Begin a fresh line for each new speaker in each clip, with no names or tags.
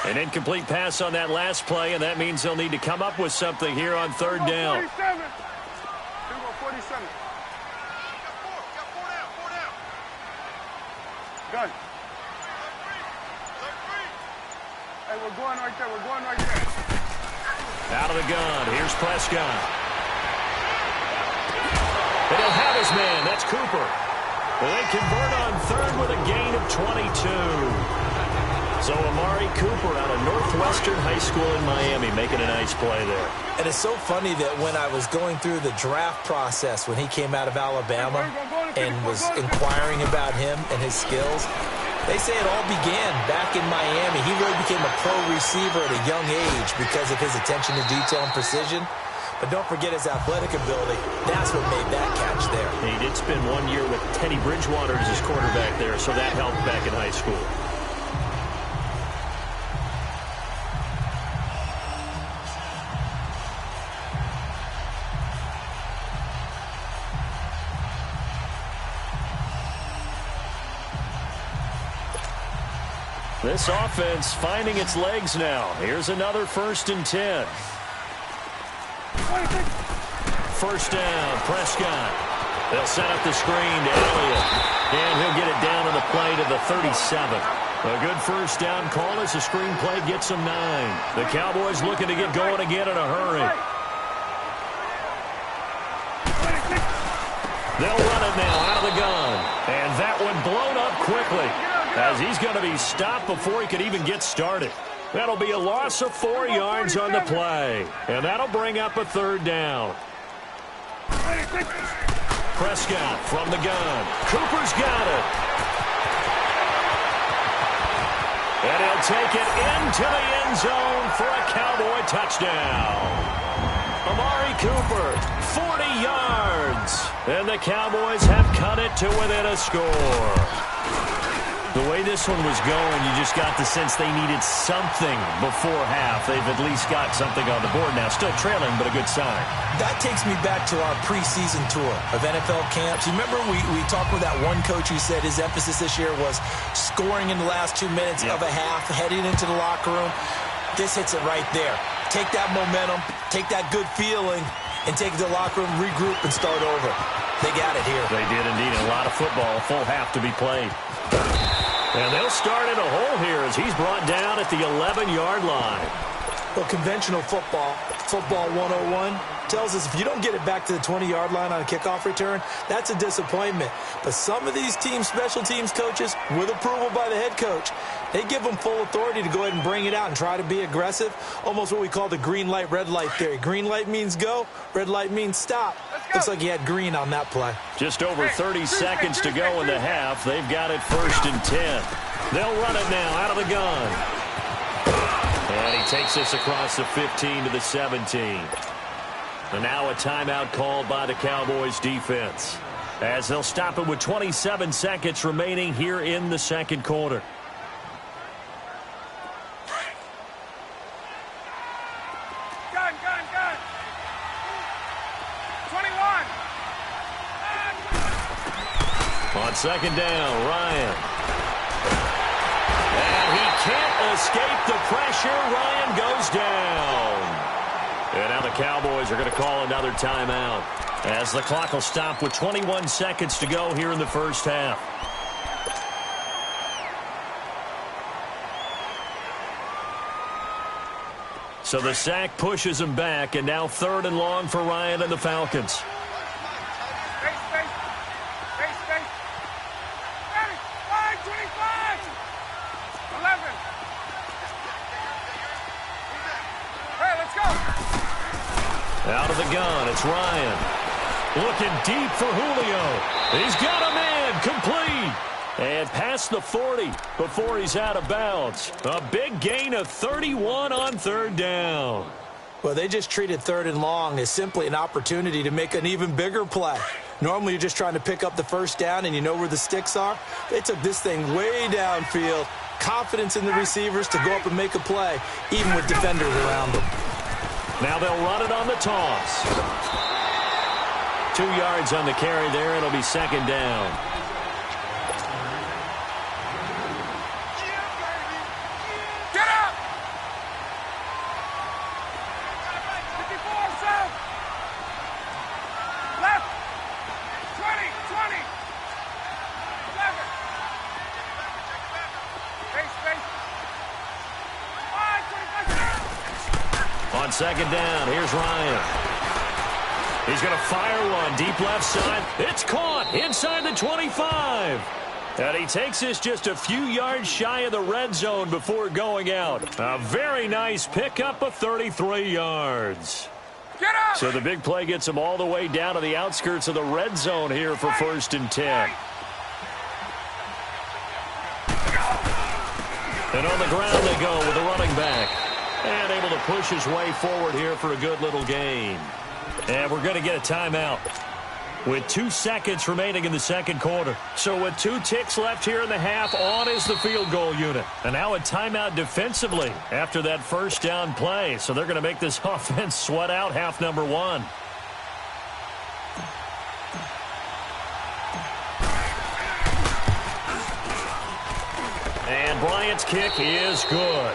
An incomplete pass on that last play, and that means they'll need to come up with something here on third down.
47. Good. Hey, we're going right there. We're going right there.
Out of the gun. Here's Prescott. And he'll have his man. That's Cooper. And they convert on third with a gain of 22. So Amari Cooper out of Northwestern High School in Miami making a nice play there.
And it's so funny that when I was going through the draft process when he came out of Alabama and was inquiring about him and his skills, they say it all began back in Miami. He really became a pro receiver at a young age because of his attention to detail and precision. But don't forget his athletic ability. That's what made that catch there.
He did spend 1 year with Teddy Bridgewater as his quarterback there, so that helped back in high school. This offense finding its legs now. Here's another 1st and 10. First down, Prescott. They'll set up the screen to Elliott. And he'll get it down on the play to the 37. A good first down call as the screen play gets them 9. The Cowboys looking to get going again in a hurry. They'll run it now out of the gun. And that one blown up quickly, as he's going to be stopped before he could even get started. That'll be a loss of 4 yards on the play. And that'll bring up a third down. Prescott from the gun. Cooper's got it. And he'll take it into the end zone for a Cowboy touchdown. Amari Cooper, 40 yards. And the Cowboys have cut it to within a score. The way this one was going, you just got the sense they needed something before half. They've at least got something on the board now. Still trailing, but a good sign.
That takes me back to our preseason tour of NFL camps. You remember we talked with that one coach who said his emphasis this year was scoring in the last 2 minutes of a half, heading into the locker room. This hits it right there. Take that momentum, take that good feeling, and take it to the locker room, regroup, and start over. They got it here.
They did indeed. A lot of football, a full half to be played. And they'll start in a hole here as he's brought down at the 11-yard line.
Well, conventional football 101, tells us if you don't get it back to the 20-yard line on a kickoff return, that's a disappointment. But some of these special teams coaches, with approval by the head coach, they give them full authority to go ahead and bring it out and try to be aggressive, almost what we call the green light, red light theory. Green light means go, red light means stop. Looks like he had green on that play.
Just over 30 seconds to go in the half. They've got it 1st and 10. They'll run it now out of the gun. And he takes this across the 15 to the 17. And now a timeout called by the Cowboys defense, as they'll stop it with 27 seconds remaining here in the second quarter.
Gun. 21.
On second down, Ryan. And he can't escape the pressure. Ryan goes down. And now the Cowboys are going to call another timeout, as the clock will stop with 21 seconds to go here in the first half. So the sack pushes him back, and now 3rd and long for Ryan and the Falcons.
Space. 25. 11. Hey, let's go.
Out of the gun, it's Ryan. Looking deep for Julio. He's got a man, complete. And past the 40 before he's out of bounds. A big gain of 31 on 3rd down.
Well, they just treated 3rd and long as simply an opportunity to make an even bigger play. Normally, you're just trying to pick up the first down and you know where the sticks are. They took this thing way downfield. Confidence in the receivers to go up and make a play, even with defenders around them.
Now they'll run it on the toss. 2 yards on the carry there. It'll be 2nd down.
Get up!
On second down, here's Ryan. He's going to fire one deep left side. It's caught inside the 25. And he takes this just a few yards shy of the red zone before going out. A very nice pickup of 33 yards.
Get up!
So the big play gets him all the way down to the outskirts of the red zone here for 1st and 10. And on the ground they go with the running back. And able to push his way forward here for a good little gain. And we're going to get a timeout with 2 seconds remaining in the second quarter. So with 2 ticks left here in the half, on is the field goal unit. And now a timeout defensively after that first down play. So they're going to make this offense sweat out half number 1. And Bryant's kick is good.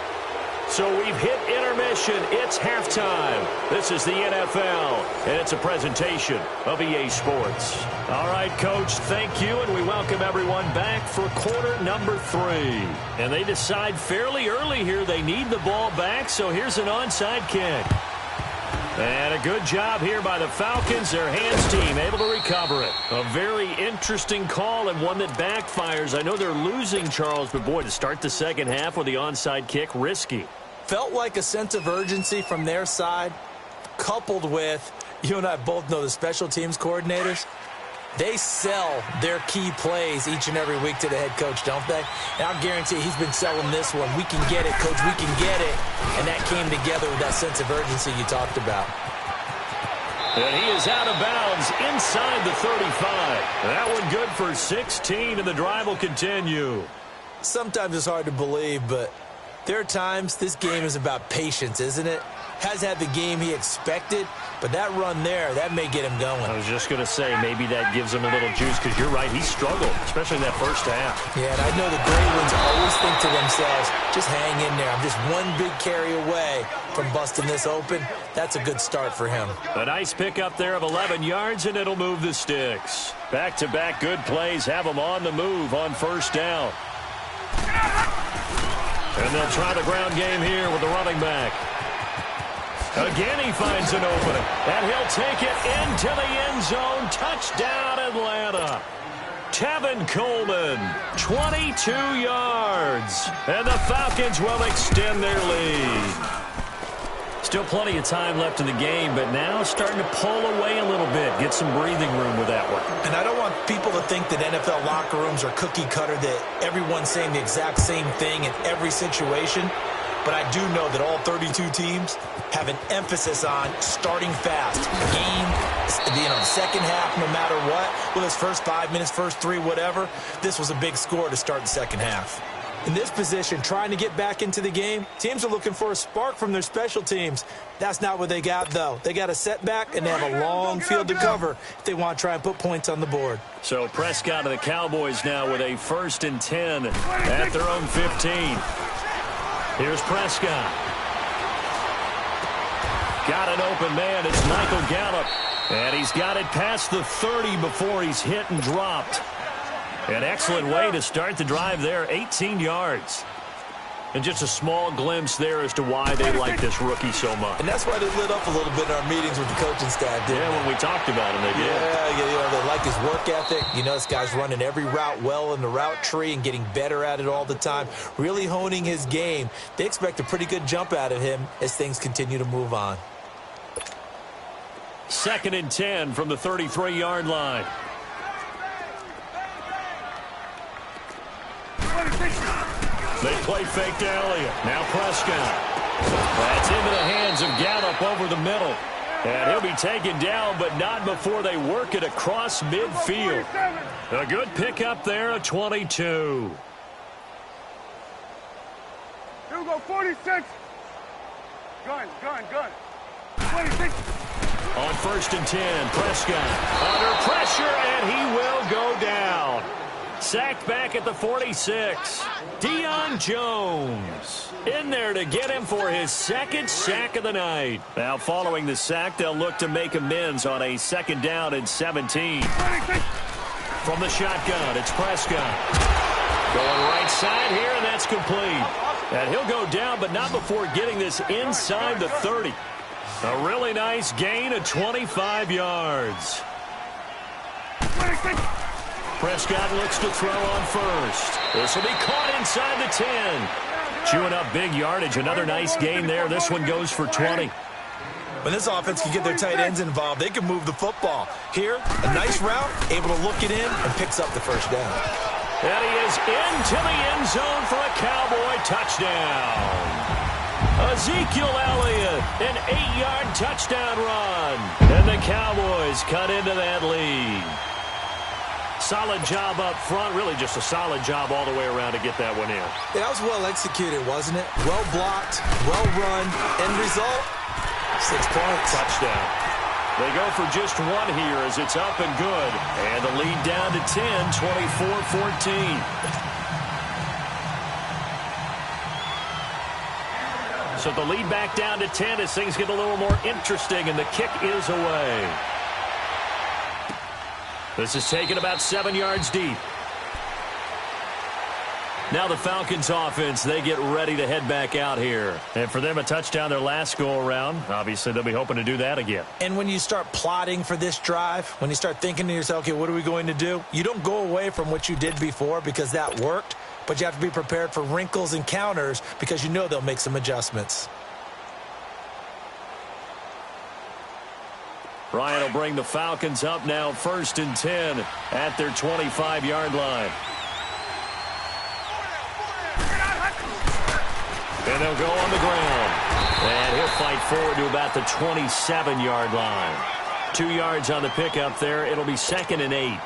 So we've hit intermission. It's halftime. This is the NFL, and it's a presentation of EA Sports. All right, Coach, thank you, and we welcome everyone back for quarter number 3. And they decide fairly early here they need the ball back, so here's an onside kick. And a good job here by the Falcons, their hands team, able to recover it. A very interesting call and one that backfires. I know they're losing, Charles, but boy, to start the second half with the onside kick, risky.
Felt like a sense of urgency from their side, coupled with, you and I both know the special teams coordinators, they sell their key plays each and every week to the head coach, don't they? And I'll guarantee he's been selling this one. We can get it, Coach, we can get it. And that came together with that sense of urgency you talked about.
And he is out of bounds inside the 35. That one good for 16, and the drive will continue.
Sometimes it's hard to believe, but there are times this game is about patience, isn't it? Has had the game he expected, but that run there, that may get him going.
I was just going to say, maybe that gives him a little juice, because you're right, he struggled, especially in that first half.
Yeah, and I know the great ones always think to themselves, just hang in there. I'm just one big carry away from busting this open. That's a good start for him.
A nice pickup there of 11 yards, and it'll move the sticks. Back-to-back good plays have them on the move on first down. And they'll try the ground game here with the running back. Again, he finds an opening, and he'll take it into the end zone. Touchdown, Atlanta. Tevin Coleman, 22 yards, and the Falcons will extend their lead. Still plenty of time left in the game, but now starting to pull away a little bit, get some breathing room with that one.
And I don't want people to think that NFL locker rooms are cookie cutter, that everyone's saying the exact same thing in every situation. But I do know that all 32 teams have an emphasis on starting fast. Second half, no matter what. Well, his first 5 minutes, first 3, whatever. This was a big score to start the second half. In this position, trying to get back into the game, teams are looking for a spark from their special teams. That's not what they got, though. They got a setback, and they have a long field to cover if they want to try and put points on the board.
So Prescott of the Cowboys now with a 1st and 10 at their own 15. Here's Prescott. Got an open man. It's Michael Gallup. And he's got it past the 30 before he's hit and dropped. An excellent way to start the drive there, 18 yards. And just a small glimpse there as to why they like this rookie so much.
And that's why they lit up a little bit in our meetings with the coaching staff, didn't
they? When we talked about him, they did.
Yeah, they like his work ethic. You know, this guy's running every route well in the route tree and getting better at it all the time, really honing his game. They expect a pretty good jump out of him as things continue to move on.
2nd and 10 from the 33-yard line. They play fake to Elliott. Now Prescott. That's into the hands of Gallup over the middle. And he'll be taken down, but not before they work it across midfield. A good pickup there, a 22.
Here we go, 46. Gun. 26.
On 1st and 10, Prescott under pressure, and he will go down. Sacked back at the 46. Deion Jones in there to get him for his 2nd sack of the night. Now following the sack, they'll look to make amends on a 2nd down and 17. From the shotgun, it's Prescott. Going right side here, and that's complete. And he'll go down, but not before getting this inside the 30. A really nice gain of 25 yards. Prescott looks to throw on first. This will be caught inside the 10. Chewing up big yardage. Another nice gain there. This one goes for 20.
When this offense can get their tight ends involved, they can move the football. Here, a nice route, able to look it in, and picks up the first down.
And he is into the end zone for a Cowboy touchdown. Ezekiel Elliott, an 8-yard touchdown run. And the Cowboys cut into that lead. Solid job up front. Really just a solid job all the way around to get that one in.
Yeah, that was well executed, wasn't it? Well blocked, well run. End result, 6 points.
Touchdown. They go for just one here as it's up and good. And the lead down to 10, 24-14. So the lead back down to 10 as things get a little more interesting, and the kick is away. This is taken about 7 yards deep. Now the Falcons offense, they get ready to head back out here. And for them, a touchdown their last go-around. Obviously, they'll be hoping to do that again.
And when you start plotting for this drive, when you start thinking to yourself, okay, what are we going to do? You don't go away from what you did before because that worked, but you have to be prepared for wrinkles and counters because you know they'll make some adjustments.
Ryan will bring the Falcons up now 1st and 10 at their 25-yard line. And they'll go on the ground. And he'll fight forward to about the 27-yard line. 2 yards on the pickup there. It'll be 2nd and 8.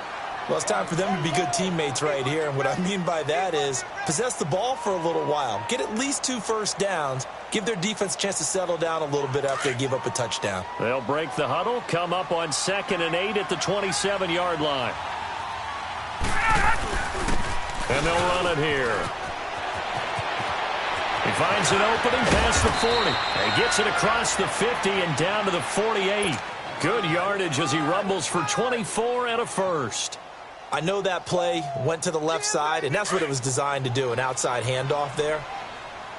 Well, it's time for them to be good teammates right here. And what I mean by that is possess the ball for a little while. Get at least 2 first downs. Give their defense a chance to settle down a little bit after they give up a touchdown.
They'll break the huddle, come up on 2nd and 8 at the 27-yard line. And they'll run it here. He finds an opening past the 40. He gets it across the 50 and down to the 48. Good yardage as he rumbles for 24 and a first.
I know that play went to the left side, and that's what it was designed to do, an outside handoff there.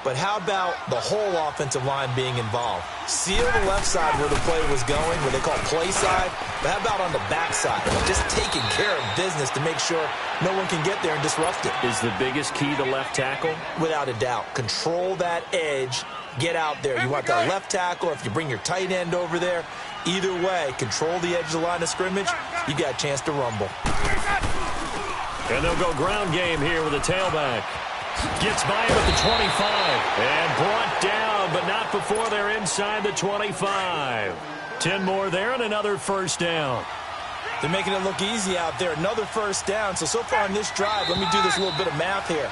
But how about the whole offensive line being involved? Seal the left side where the play was going, where they call play side. But how about on the back side? Just taking care of business to make sure no one can get there and disrupt it.
Is the biggest key to left tackle?
Without a doubt. Control that edge. Get out there. You want that left tackle, or if you bring your tight end over there, either way, control the edge of the line of scrimmage, you got a chance to rumble.
And they'll go ground game here with a tailback. Gets by him at the 25. And brought down, but not before they're inside the 25. 10 more there and another first down.
They're making it look easy out there. Another first down. So far on this drive, let me do this little bit of math here.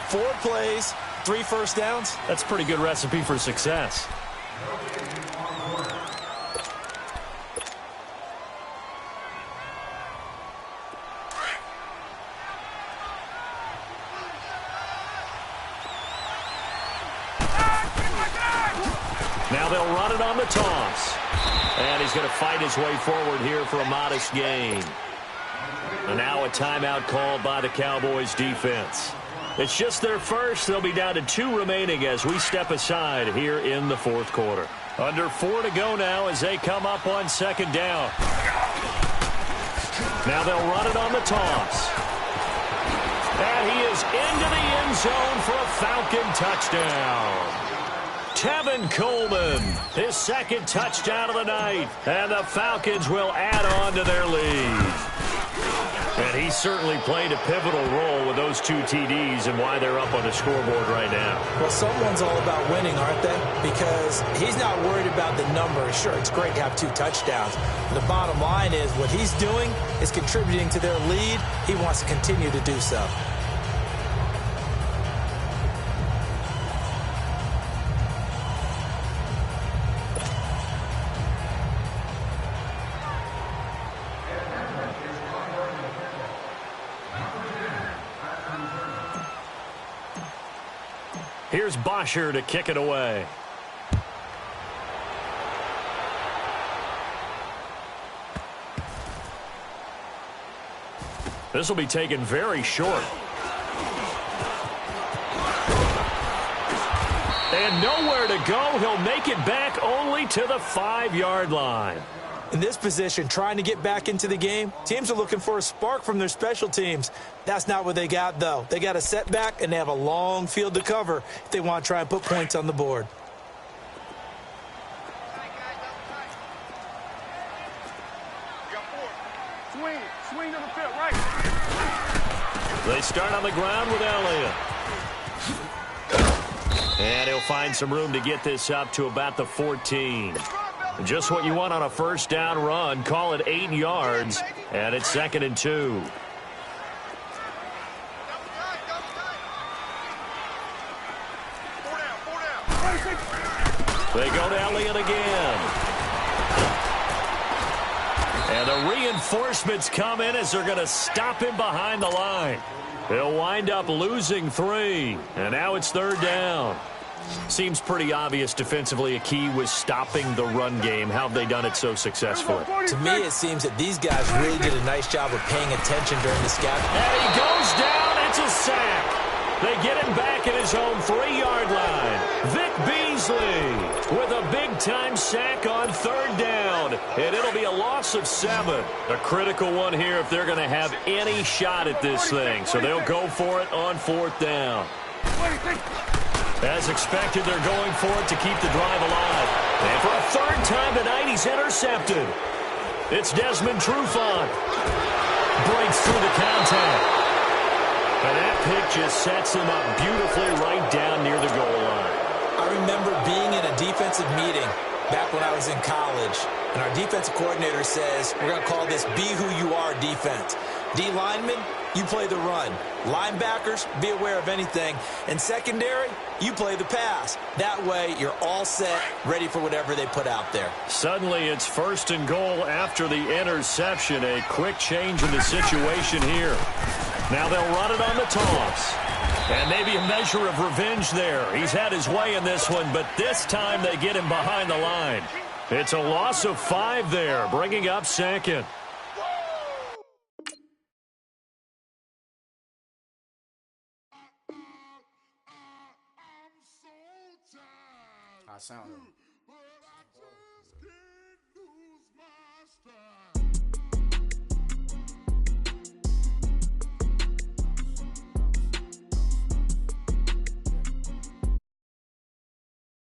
4 plays, 3 first downs.
That's a pretty good recipe for success. Now they'll run it on the toss. And he's going to fight his way forward here for a modest gain. And now a timeout called by the Cowboys defense. It's just their first. They'll be down to 2 remaining as we step aside here in the 4th quarter. Under 4 to go now as they come up on 2nd down. Now they'll run it on the toss. And he is into the end zone for a Falcon touchdown. Tevin Coleman, his 2nd touchdown of the night. And the Falcons will add on to their lead. And he certainly played a pivotal role with those 2 TDs and why they're up on the scoreboard right now.
Well, someone's all about winning, aren't they? Because he's not worried about the numbers. Sure, it's great to have 2 touchdowns. But the bottom line is what he's doing is contributing to their lead. He wants to continue to do so.
Here's Bosher to kick it away. This will be taken very short. And nowhere to go. He'll make it back only to the 5-yard line.
In this position, trying to get back into the game, teams are looking for a spark from their special teams. That's not what they got, though. They got a setback, and they have a long field to cover if they want to try and put points on the board.
Swing to the field, right.
They start on the ground with Elliott. And he'll find some room to get this up to about the 14. Just what you want on a first down run. Call it 8 yards, and it's 2nd and 2. They go to Elliott again. And the reinforcements come in as they're going to stop him behind the line. He'll wind up losing 3, and now it's 3rd down. Seems pretty obvious defensively a key was stopping the run game. How have they done it so successfully?
To me, it seems that these guys really did a nice job of paying attention during the scout.
And he goes down. It's a sack. They get him back at his own 3-yard line. Vic Beasley with a big-time sack on 3rd down. And it'll be a loss of 7. A critical one here if they're going to have any shot at this thing. So they'll go for it on 4th down. As expected, they're going for it to keep the drive alive. And for a 3rd time tonight, he's intercepted. It's Desmond Trufant. Breaks through the contact. And that pick just sets him up beautifully right down near the goal line.
I remember being in a defensive meeting back when I was in college, and our defensive coordinator says, we're going to call this Be Who You Are defense. D linemen, you play the run. Linebackers, be aware of anything. And secondary, you play the pass. That way, you're all set, ready for whatever they put out there.
Suddenly, it's 1st and goal after the interception. A quick change in the situation here. Now they'll run it on the toss. And maybe a measure of revenge there. He's had his way in this one, but this time they get him behind the line. It's a loss of 5 there, bringing up 2nd.
I sound